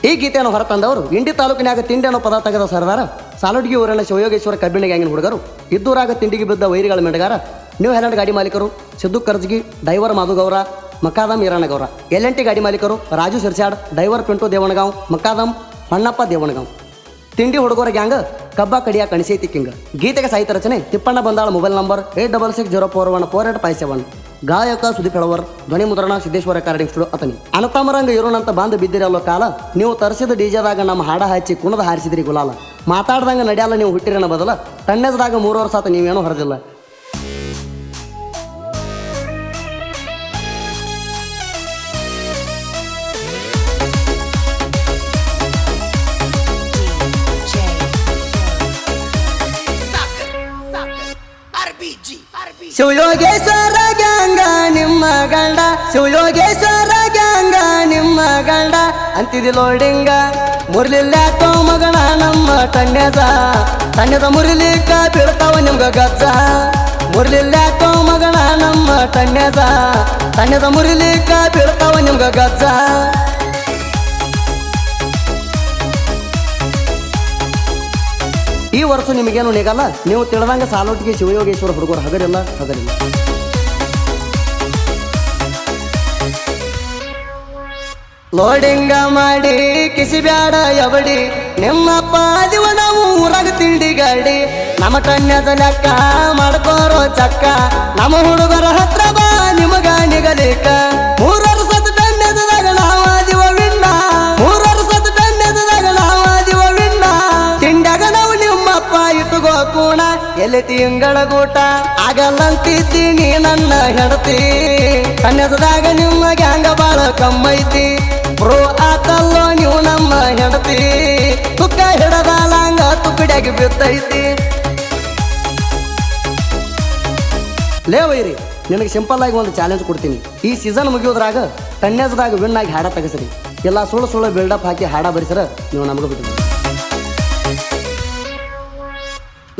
ಈ ಗೀತೆಯನ್ನು ಹೊರತಂದವರು ಇಂಡಿ ತಾಲೂಕಿನಾಗ ತಿಂಡಿ ಅನ್ನೋ ಪದ ತೆಗೆದ ಸರ್ದಾರ ಸಾಲುಡ್ಗಿ ಊರಿನ ಶಿವಯೋಗೇಶ್ವರ ಕಬ್ಬಿಣ ಗ್ಯಾಂಗಿನ ಹುಡುಗರು ಇದ್ದೂರಾಗ ತಿಂಡಿಗೆ ಬಿದ್ದ ವೈರಿಗಳ ಮೆಂಡಗಾರ ನ್ಯೂ ಹ್ಯಾಲೆಂಡ್ ಗಾಡಿ ಮಾಲೀಕರು ಸಿದ್ದು ಕರ್ಜಗಿ ಡೈವರ್ ಮಾಧುಗೌರ ಮಕ್ಕಾದಂ ಈರಾನಗೌರ ಎಲ್&ಟಿ ಗಾಡಿ ಮಾಲೀಕರು ರಾಜು ಸಿರ್ಸಾಡ್ ಡೈವರ್ ಪಿಂಟು ದೇವಣಗಾಂವ್ ಮಕ್ಕಾದಂ ಹೊನ್ನಪ್ಪ ದೇವಣಗಾಂವ್ ತಿಂಡಿ ಹುಡುಗರ ಗ್ಯಾಂಗ್ ಕಬ್ಬ ಕಡಿಯ ಕಣಿಸೈತಿ ಕಿಂಗ್. ಗೀತೆಗೆ ಸಾಹಿತ್ಯ ರಚನೆ ತಿಪ್ಪಣ್ಣ ಬಂದಾಳ. Mobile number 8660414857. ಗಾಯಕ ಸುದೀಪ್ ಹೆಳವರ್. ಧ್ವನಿ ಮುದ್ರಣ ಸಿದ್ದೇಶ್ವರ ರೆಕಾರ್ಡಿಂಗ್ ಸ್ಟುಡಿಯೋ ಅತನಿ. ಅನತಮರಂಗ ಇರೋಣಂತ ಬಾಂಧ ಬಿದ್ದಿರಲ್ಲೋ ಕಾಲ, ನೀವು ತರಿಸಿದ ಡಿಜೆದಾಗ ನಮ್ಮ ಹಾಡ ಹಚ್ಚಿ ಕುಣದ ಹಾರಿಸಿದ್ರಿ ಗುಲಾಲ. ಮಾತಾಡ್ದಂಗ ನಡೆಯಲ್ಲ ನೀವು ಹುಟ್ಟಿರನ ಬದಲ, ತಣ್ಣೆಸದಾಗ 3 ವರ್ಷ ಆತ ನೀವೇನೋ ಹೊರದಿಲ್ಲ. ಶಿವಯೋಗೇಶ್ವರ ಗ್ಯಾಂಗ ನಿಮ್ಮ ಗಂಡ, ಶಿವಯೋಗೇಶ್ವರ ಗ್ಯಾಂಗ ನಿಮ್ಮ ಗಂಡ ಅಂತಿದಿ ಲೋಡಿಂಗ. ಮುರ್ಲಿಲ್ಲಾಕೋ ಮಗಣ ನಮ್ಮ ತಣ್ಣದ ಮುರಿಲಿಕ್ಕ ಬೀಳ್ತಾವ ನಿಮ್ಗ ಗಜ್ಜ. ಮುರ್ಲಿಲ್ಲಾಕೋ ಮಗಣ ನಮ್ಮ ತಣ್ಣದ ಮುರಿಲಿಕ್ಕ ಬೀಳ್ತಾವ ನಿಮ್ಗ ಗಜ್ಜ. ಈ ವರ್ಷ ನಿಮಗೇನು ನಿಗಲ್ಲ, ನೀವು ತಿಳಿದಂಗ ಸಾಲೋಟಿಗೆ ಶಿವಯೋಗೇಶ್ವರ ಹುಡುಗರು ಹಗರಿಲ್ಲ. ಲೋಡಿಂಗ ಮಾಡಿ ಕಿಸಿಬ್ಯಾಡ ಎಬಡಿ, ನಿಮ್ಮಪ್ಪ ದಿವ ನಾವು ಊರಾಗ ತಿಂಡಿ ಗಾಡಿ. ನಮ್ಮ ಕನ್ಯದ ಲೆಕ್ಕ ಮಾಡ್ಕೋರೋ ಚಕ್ಕ, ನಮ್ಮ ಹುಡುಗರ ಹತ್ರ ಬಾ ನಿಮಗ ನಿಗಲಿಕ. 3 ವರ್ಷದ ಕನ್ಯದಾಗ ನಾವ ದಿವ ವಿಣ್ಣ, 3 ವರ್ಷದ ಕನ್ಯದಾಗ ನಾವ ದಿವ ವಿಣ್ಣ. ತಿಂಡಾಗ ನಾವು ನಿಮ್ಮಪ್ಪ ಇಟ್ಟುಗೋ ಕೂಣ, ಎಲ್ಲಿ ತಿಂಗಳ ಗೂಟ ಆಗಲ್ಲಂತಿದ್ದೀನಿ ನನ್ನ ಹೆಂಡತಿ. ಕನ್ಯದಾಗ ನಿಮ್ಮ ಗ್ಯಾಂಗ ಬಾಳ ಕಮ್ಮೈತಿ, ಬ್ರೋ ಆತಲ್ಲೋ ನೀವು ನಮ್ಮ ಹೆಂಡತಿ. ತುಕ್ಕ ಹಿಡದ ಲಾಂಗ ತುಕ್ಕಡಿಯಾಗಿ ಬಿತ್ತೈತಿ. ಲೇ ವೈರಿ, ನಿನಗೆ ಸಿಂಪಲ್ ಆಗಿ ಒಂದು ಚಾಲೆಂಜ್ ಕೊಡ್ತೀನಿ. ಈ ಸೀಸನ್ ಮುಗಿಯೋದ್ರಾಗ ಕನ್ಯಾಸದಾಗ ವಿನ್ ಆಗಿ ಹಾಡ ತೆಗೆಸ್ರಿ. ಎಲ್ಲ ಸುಳ್ಳು ಬಿಲ್ಡಪ್ ಹಾಕಿ ಹಾಡ ಬರಿಸರ ನೀವು ನಮಗೆ ಬಿಟ್ಟು.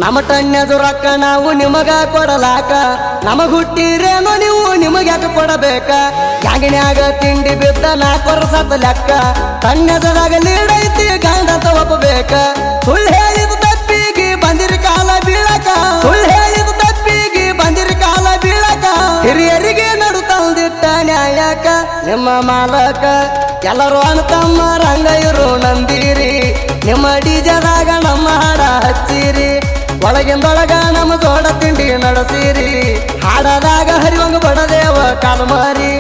ನಮ್ಮ ಟನ್ಯದು ರೊಕ್ಕ ನಾವು ನಿಮಗ ಕೊಡಲಾಕ, ನಮಗ ಹುಟ್ಟಿರೇನೋ ನೀವು ನಿಮಗ್ಯಾಕ ಕೊಡಬೇಕ. ಗ್ಯಾಂಗಿನ್ಯಾಗ ತಿಂಡಿ ಬಿದ್ದ 4 ವರ್ಷದ ಲೆಕ್ಕ, ಟನ್ಯದಾಗ ಲೀಡೈತಿ ಗಂಡಂತ ಒಪ್ಪಬೇಕ. ಸುಳ್ಳು ಹೇಳಿದ ತಪ್ಪಿಗೆ ಬಂದಿರಿ ಕಾಲ ಬೀಳಕ, ಸುಳ್ಳು ಹೇಳಿದ ತಪ್ಪಿಗೆ ಬಂದಿರಿ ಕಾಲ ಬೀಳಕ. ಹಿರಿಯರಿಗೆ ನಡು ತಂದಿಟ್ಟ ನ್ಯಾಯಕ ನಿಮ್ಮ ಮಾಲಕ. ಎಲ್ಲರೂ ಅಣ್ತಮ್ಮ ರಂಗ ಇರು ನಂದಿರಿ, ನಿಮ್ಮ ಡಿಜೆದಾಗ ನಮ್ಮ ಹಾಡ ಹಚ್ಚಿರಿ. ಒಳಗಿಂದೊಳಗ ನಮ್ಮ ಜೋಡ ತಿಂಡಿ ನಡೆಸಿರಿ, ಹಾಡದಾಗ ಹರಿವಂಗ ಬಡದೇವ ಕಾಲಮಾರಿ.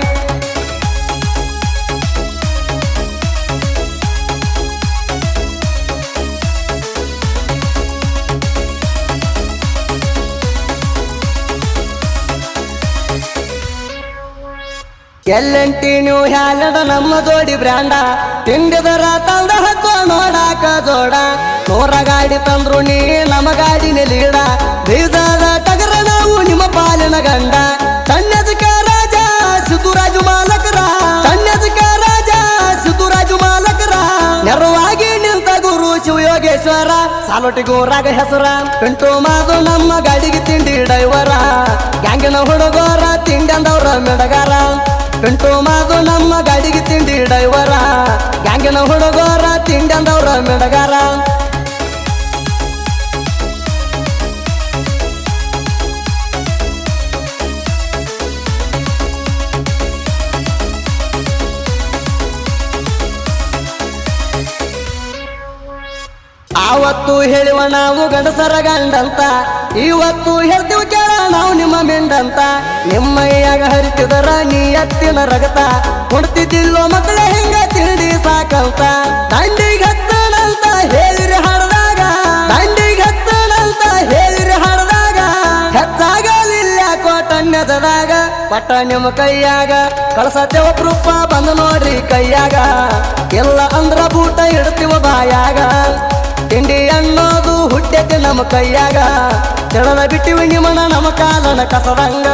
ಎಲ್&ಟಿ ನ್ಯೂ ಹ್ಯಾಲೆಂಡ್ ನಮ್ಮ ಜೋಡಿ ಬ್ರ್ಯಾಂಡ, ತಿಂಡಿದರ ತಂದ ಹಕ್ಕೋ ನೋಡಾಕ ಜೋಡ. 100 ಗಾಡಿ ತಂದ್ರು ನೀ ನಮ್ಮ ಗಾಡಿನ ಲೀಡ, ಬೀಜದ ಟಗರ ನಾವು ನಿಮ್ಮ ಪಾಲಿನ ಗಂಡ. ತಣ್ಣದಕ ರಾಜ ಸಿದ್ದುರಾಜು ಮಾಲಕರ, ತಣ್ಣದಕ ರಾಜ ಸಿದ್ದುರಾಜು ಮಾಲಕರ. ನೆರವಾಗಿ ನಿಂತ ಗುರು ಶಿವಯೋಗೇಶ್ವರ, ಸಾಲೋಟಿಗೂರಾಗ ಹೆಸರ. ಪಿಂಟು ಮಾದು ನಮ್ಮ ಗಾಡಿಗೆ ತಿಂಡಿ ಡೈವರ, ಗ್ಯಾಂಗಿನ ಹುಡುಗರ ತಿಂಡಿ ಅಂದವ್ರ ಮೆಡಗಾರ. ಪಿಂಟು ಮಾದು ನಮ್ಮ ಗಾಡಿಗೆ ತಿಂಡಿ ಡೈವರ, ಗ್ಯಾಂಗಿನ ಹುಡುಗರ ತಿಂಡಿ ಅಂದವ್ರ ಮೆಡಗಾರ. ಆವತ್ತು ಹೇಳಿವ ನಾವು ಗಂಡಸರ ಗಂಡಂತ, ಇವತ್ತು ಹೇಳ್ತೀವಿ ಕೇಳ ನಾವು ನಿಮ್ಮ ಮಿಂಡಂತ. ನಿಮ್ಮಯ್ಯಾಗ ಹರಿತಿದರ ನೀ ಎತ್ತಿನ ರಗತ, ಕೊಡ್ತಿದ್ದಿಲ್ಲೋ ಮಕ್ಕಳ ಹಿಂಗ ತಿಂಡಿ ಸಾಕಂತ. ದಂಡಿಗೆ ಹತ್ತನಂತ ಹೇಳಿರಿ ಹಾಡದಾಗ, ದಂಡಿಗೆ ಹತ್ತನಂತ ಹೇಳಿರಿ ಹಾಡದಾಗ. ಹೆಚ್ಚಾಗಲಿಲ್ಲ ಕೋಟನ್ಯದಾಗ ಪಟ್ಟ ನಿಮ್ಮ ಕೈಯಾಗ, ಕಳಸತ್ತೇವ ಪ್ರೂಪ ಬಂದು ನೋಡ್ರಿ ಕೈಯಾಗ. ಎಲ್ಲ ಅಂದ್ರ ಬೂಟ ಇಡ್ತೀವ ಬಾಯಾಗ, ತಿಂಡಿ ಅನ್ನೋದು ಹುಟ್ಟೈತಿ ನಮ್ಮ ಕೈಯಾಗ. ಕೆಳದ ಬಿಟ್ಟಿವಿ ನಿಮ್ಮನ ನಮ್ಮ ಕಾಲನ ಕಸದಂಗ.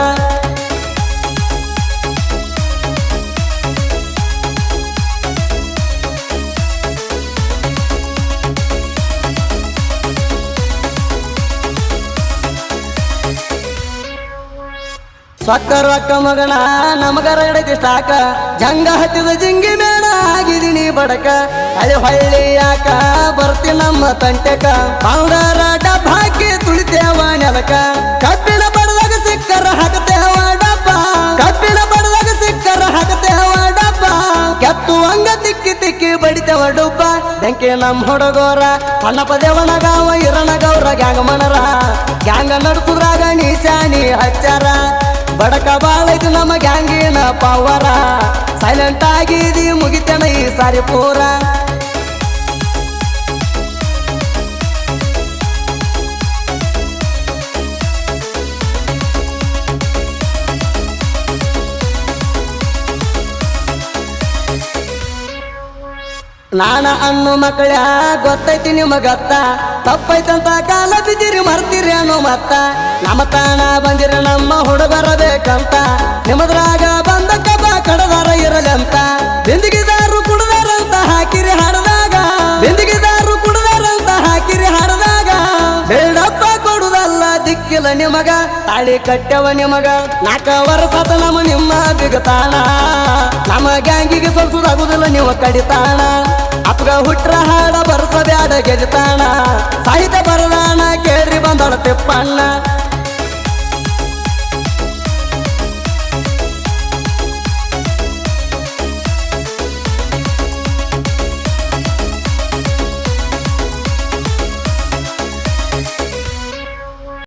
ಸಕ್ಕರ್ ರೊಕ್ಕ ಮಗಣ ನಮಗರ ಹಿಡೈತಿ ಸ್ಟಾಕ, ಜಂಗ ಹತ್ತಿದ ಜಿಂಗಿ ಮೇಣ ಆಗಿದೀನಿ ಬಡಕ. ಹಳಿ ಹೊಳ್ಳಿ ಯಾಕ ಬರ್ತಿ ನಮ್ಮ ತಂಟೆಕ ಪೌಡರ ಡಬ್ಬ ಹಾಕಿ ತುಳಿತೇವ ನೆಲಕ ಕಬ್ಬಿಣ ಬಡದಾಗ ಸಿಕ್ಕರ ಹಾಕತೇವ ಡಬ್ಬ ಕಬ್ಬಿಣ ಬಡದಾಗ ಸಿಕ್ಕರ ಹಾಕತೇವ ಡಬ್ಬ ಕೆತ್ತು ಹಂಗ ತಿಕ್ಕಿ ತಿಕ್ಕಿ ಬಡಿತೇವ ಡುಬ್ಬ ಬೆಂಕಿ ನಮ್ಮ ಹುಡುಗೋರ ಅಣ್ಣಪ್ಪ ದೇವನಗಾವ ಇರಣಗೌರ ಗ್ಯಾಂಗ ಮಣರ ಗ್ಯಾಂಗ ನಡ್ಸುದ್ರಾಗ ನೀಶಾನಿ ಹಚ್ಚಾರ ಬಡಕ ಬಾಳೈತು ನಮ್ಮ ಗ್ಯಾಂಗಿನ ಪವರ ಸೈಲೆಂಟ್ ಆಗಿದಿ ಮುಗಿತೇನ ಈ ಸಾರಿ ಪೂರ ನಾನ ಅನ್ನು ಮಕ್ಕಳ ಗೊತ್ತೈತಿ ನಿಮಗತ್ತ ತಪ್ಪೈತಂತ ಕಾಲ ಬಿದ್ದಿರಿ ಮರ್ತೀರಿ ಅನ್ನೋ ಮತ್ತ ನಮ್ಮ ತಾಣ ಬಂದಿರ ನಮ್ಮ ಹುಡುಗರ ಬೇಕಂತ ನಿಮದ್ರಾಗ ಬಂದ ಕಬ್ಬ ಕಡದಾರ ಇರಲಂತ ಬಿಂದಿಗಿದಾರು ಕುಡದಾರಂತ ಹಾಕಿರಿ ಹಾಡದಾಗ ಬಿಂದಿಗಿದಾರು ಕುಡದಾರಂತ ಹಾಕಿರಿ ಹಾಡದಾಗ ಬೇಡಪ್ಪ ಕೊಡುದಲ್ಲ ದಿಕ್ಕಿಲ್ಲ ನಿಮಗ ತಾಳಿ ಕಟ್ಟೆವ ನಿಮಗ 4 ವರ್ಷ ನಮ್ಮ ನಿಮ್ಮ ಬಿಗತಾಣ ನಮ್ಮ ಗ್ಯಾಂಗಿಗೆ ಸಲ್ಸುದಾಗುದಿಲ್ಲ ನೀವು ಕಡಿತಾಣ ಅಪ್ಗ ಹುಟ್ರ ಹಾಡ ಬರ್ಸ ಬ್ಯಾಡ ಗೆಜತಾಣ ಸಾಹಿತ್ಯ ಬರದಾಣ ಕೇಳ್ರಿ ಬಂದಳ ತಿಪ್ಪಣ್ಣ